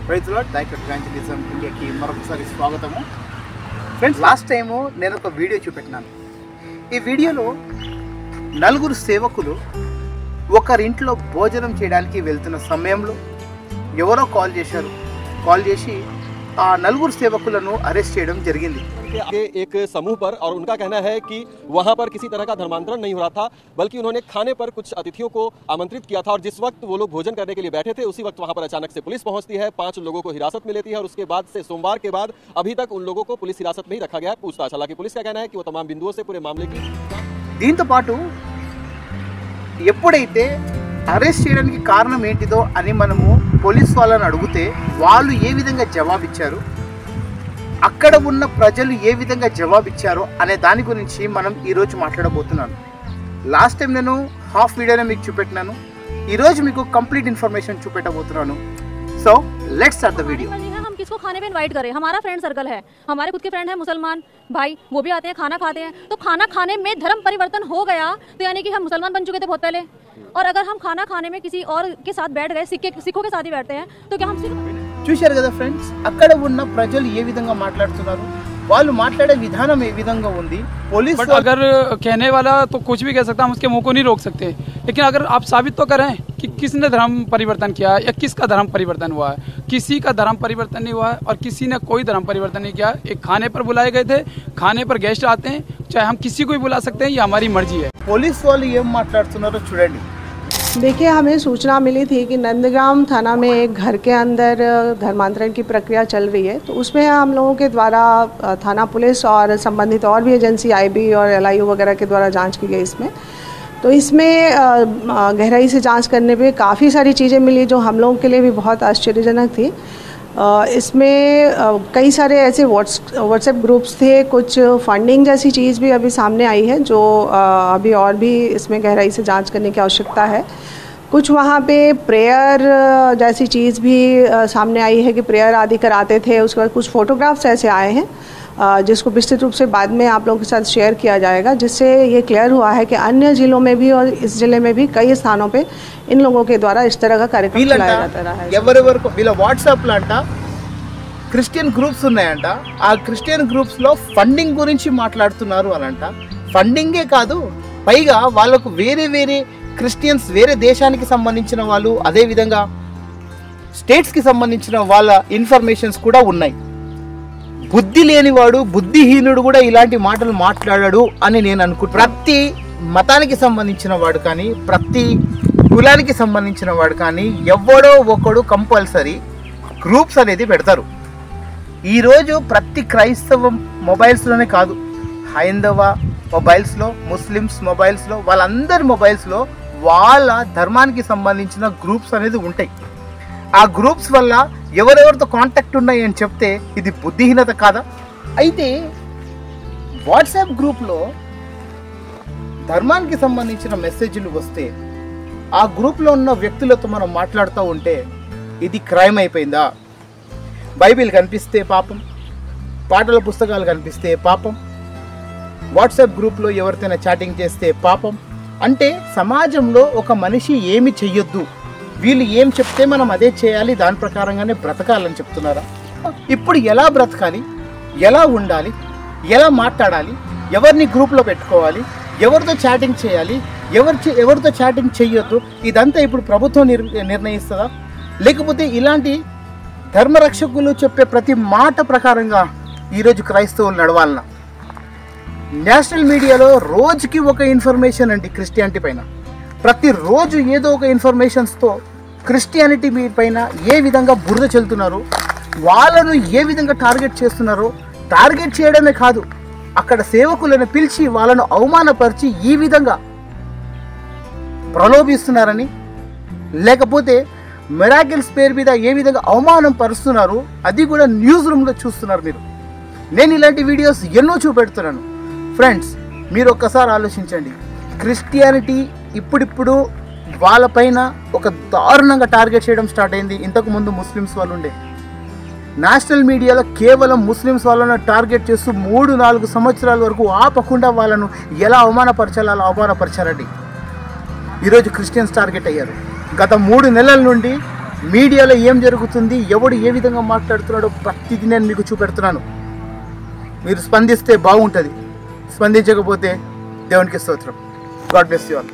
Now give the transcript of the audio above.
Praise lord director evangelism ఇండియాకి మరొకసారి స్వాగతము. Friends, last time నేను ఒక వీడియో చూపెట్టినాను. ఈ వీడియోలో నలుగురు సేవకులు ఒకరింట్లో భోజనం చేయడానికి వెళ్తున్న సమయంలో ఎవరో కాల్ చేసి ఆ నలుగురు సేవకులను అరెస్ట్ చేయడం జరిగింది. एक समूह पर और उनका कहना है कि वहां पर किसी तरह का धर्मांतरण नहीं हो रहा था, बल्कि उन्होंने खाने पर कुछ अतिथियों को आमंत्रित किया था और जिस वक्त वो लोग भोजन करने के लिए बैठे थे उसी वक्त वहां पर अचानक से पुलिस पहुंचती है, 5 लोगों को हिरासत में लेती है और उसके बाद से सोमवार के बाद अभी तक उन लोगों को पुलिस हिरासत में ही रखा गया है पूछताछ। हालांकि पुलिस का कहना है कि वो तमाम बिंदुओं से पूरे मामले की దీంతో పాటు ఎప్పుడైతే అరెస్ట్ చేయడానికి కారణం ఏంటిదో అని మనము పోలీస్ వాళ్ళని అడిగితే వాళ్ళు ఏ విధంగా జవాబిచ్చారు, అక్కడ ఉన్న ప్రజలు ఏ విధంగా జవాబిచ్చారో అనే దాని గురించి మనం ఈరోజు మాట్లాడబోతున్నాను. లాస్ట్ టైం నేను హాఫ్ వీడియోనే మీకు చూపెట్టినాను, ఈరోజు మీకు కంప్లీట్ ఇన్ఫర్మేషన్ చూపెట్టబోతున్నాను. So let's start the video. हम किसको खाने पे इनवाइट करें? हमारा फ्रेंड सर्कल है, हमारे खुद के फ्रेंड है मुसलमान भाई, वो भी आते हैं, खाना खाते हैं. तो खाना खाने में धर्म परिवर्तन हो गया तो यानी कि हम मुसलमान बन चुके थे बहुत पहले. और अगर हम खाना खाने में किसी और के साथ बैठ गए, सिखों के साथ ही बैठते हैं, तो क्या हम చూశారు కదా ఫ్రెండ్స్, అక్కడ ఉన్న ప్రజలు ఏ విధంగా మాట్లాడుతున్నారు, వాళ్ళు మాట్లాడే విధానం ఏ విధంగా ఉంది. पुलिस अगर कहने वाला तो कुछ भी कह सकता, हम उसके मुंह को नहीं रोक सकते, लेकिन अगर आप साबित तो करें कि किसने धर्म परिवर्तन किया या किसका धर्म परिवर्तन हुआ है. किसी का धर्म परिवर्तन नहीं हुआ है और किसी ने कोई धर्म परिवर्तन नहीं किया. एक खाने पर बुलाए गए थे, खाने पर गेस्ट आते हैं, चाहे हम किसी को भी बुला सकते हैं, ये हमारी मर्जी है. పోలీస్ వాళ్ళు ఏం మాట్లాడుతున్నారో చూడండి. देखिए, हमें सूचना मिली थी कि नंदग्राम थाना में एक घर के अंदर धर्मांतरण की प्रक्रिया चल रही है. तो उसमें हम लोगों के द्वारा थाना पुलिस और संबंधित और भी एजेंसी IB और LIU वगैरह के द्वारा जांच की गई इसमें. तो इसमें गहराई से जांच करने पे काफ़ी सारी चीज़ें मिली जो हम लोगों के लिए भी बहुत आश्चर्यजनक थी. इसमें कई सारे ऐसे व्हाट्सएप ग्रुप्स थे, कुछ फंडिंग जैसी चीज़ भी अभी सामने आई है जो अभी और भी इसमें गहराई से जांच करने की आवश्यकता है. कुछ वहाँ पे प्रेयर जैसी चीज़ भी सामने आई है कि प्रेयर आदि कराते थे. उसके बाद कुछ फ़ोटोग्राफ्स ऐसे आए हैं जिसको विस्तृत रूप से बाद में आप लोगों के साथ शेयर किया जाएगा, जिससे ये क्लियर हुआ है कि अन्य ज़िलों में भी और इस ज़िले में भी कई स्थानों पे इन लोगों के द्वारा इस तरह का कार्यक्रम चलाया जाता रहा है. ఎవరెవరికి వీళ్ళ వాట్సాప్లో అంట క్రిస్టియన్ గ్రూప్స్ ఉన్నాయంట, ఆ క్రిస్టియన్ గ్రూప్స్లో ఫండింగ్ గురించి మాట్లాడుతున్నారు అనంట. ఫండింగే కాదు, పైగా వాళ్ళకు వేరే వేరే క్రిస్టియన్స్, వేరే దేశానికి సంబంధించిన వాళ్ళు, అదేవిధంగా స్టేట్స్కి సంబంధించిన వాళ్ళ ఇన్ఫర్మేషన్స్ కూడా ఉన్నాయి. బుద్ధి లేనివాడు, బుద్ధిహీనుడు కూడా ఇలాంటి మాటలు మాట్లాడాడు అని నేను అనుకుంటున్నాను. ప్రతి మతానికి సంబంధించిన వాడు కానీ, ప్రతి కులానికి సంబంధించిన వాడు కానీ ఎవడో ఒకడు కంపల్సరీ గ్రూప్స్ అనేది పెడతారు. ఈరోజు ప్రతి క్రైస్తవ మొబైల్స్లోనే కాదు, హైందవ మొబైల్స్లో, ముస్లిమ్స్ మొబైల్స్లో, వాళ్ళందరి మొబైల్స్లో వాళ్ళ ధర్మానికి సంబంధించిన గ్రూప్స్ అనేది ఉంటాయి. ఆ గ్రూప్స్ వల్ల ఎవరెవరితో కాంటాక్ట్ ఉన్నాయి అని చెప్తే ఇది బుద్ధిహీనత కాదా? అయితే వాట్సాప్ గ్రూప్లో ధర్మానికి సంబంధించిన మెసేజ్లు వస్తే ఆ గ్రూప్లో ఉన్న వ్యక్తులతో మనం మాట్లాడుతూ ఉంటే ఇది క్రైమ్ అయిపోయిందా? బైబిల్ కనిపిస్తే పాపం, పాటల పుస్తకాలు కనిపిస్తే పాపం, వాట్సాప్ గ్రూప్లో ఎవరితోనైనా చాటింగ్ చేస్తే పాపం. అంటే సమాజంలో ఒక మనిషి ఏమి చెయ్యొద్దు, వీళ్ళు ఏం చెప్తే మనం అదే చేయాలి, దాని ప్రకారంగానే బ్రతకాలని చెప్తున్నారా? ఇప్పుడు ఎలా బ్రతకాలి, ఎలా ఉండాలి, ఎలా మాట్లాడాలి, ఎవరిని గ్రూప్లో పెట్టుకోవాలి, ఎవరితో చాటింగ్ చేయాలి, ఎవరితో చాటింగ్ చెయ్యొద్దు, ఇదంతా ఇప్పుడు ప్రభుత్వం నిర్ణయిస్తుందా? లేకపోతే ఇలాంటి ధర్మరక్షకులు చెప్పే ప్రతి మాట ప్రకారంగా ఈరోజు క్రైస్తవులు నడవాలన్నా? నేషనల్ మీడియాలో రోజుకి ఒక ఇన్ఫర్మేషన్ అండి క్రిస్టియానిటీ పైన. ప్రతిరోజు ఏదో ఒక ఇన్ఫర్మేషన్స్తో క్రిస్టియానిటీ పైన ఏ విధంగా బురద చెల్లుతున్నారు, వాళ్ళను ఏ విధంగా టార్గెట్ చేస్తున్నారో, టార్గెట్ చేయడమే కాదు అక్కడ సేవకులను పిలిచి వాళ్ళను అవమానపరిచి ఈ విధంగా ప్రలోభిస్తున్నారని, లేకపోతే మిరాకిల్స్ పేరు మీద ఏ విధంగా అవమానం పరుస్తున్నారు అది కూడా న్యూస్ రూమ్లో చూస్తున్నారు మీరు. నేను ఇలాంటి వీడియోస్ ఎన్నో చూపెడుతున్నాను. ఫ్రెండ్స్, మీరు ఒక్కసారి ఆలోచించండి. క్రిస్టియానిటీ ఇప్పుడిప్పుడు వాళ్ళపైన ఒక దారుణంగా టార్గెట్ చేయడం స్టార్ట్ అయింది. ఇంతకుముందు ముస్లిమ్స్ వాళ్ళు ఉండే. నేషనల్ మీడియాలో కేవలం ముస్లిమ్స్ వాళ్ళను టార్గెట్ చేస్తూ 3-4 సంవత్సరాల వరకు ఆపకుండా వాళ్ళను ఎలా అవమానపరచాలో అలా అవమానపరచారండి. ఈరోజు క్రిస్టియన్స్ టార్గెట్ అయ్యారు. గత 3 నెలల నుండి మీడియాలో ఏం జరుగుతుంది, ఎవడు ఏ విధంగా మాట్లాడుతున్నాడో ప్రతిదీ నేను మీకు చూపెడుతున్నాను. మీరు స్పందిస్తే బాగుంటుంది, స్పందించకపోతే దేవునికి స్తోత్రం. God bless you all.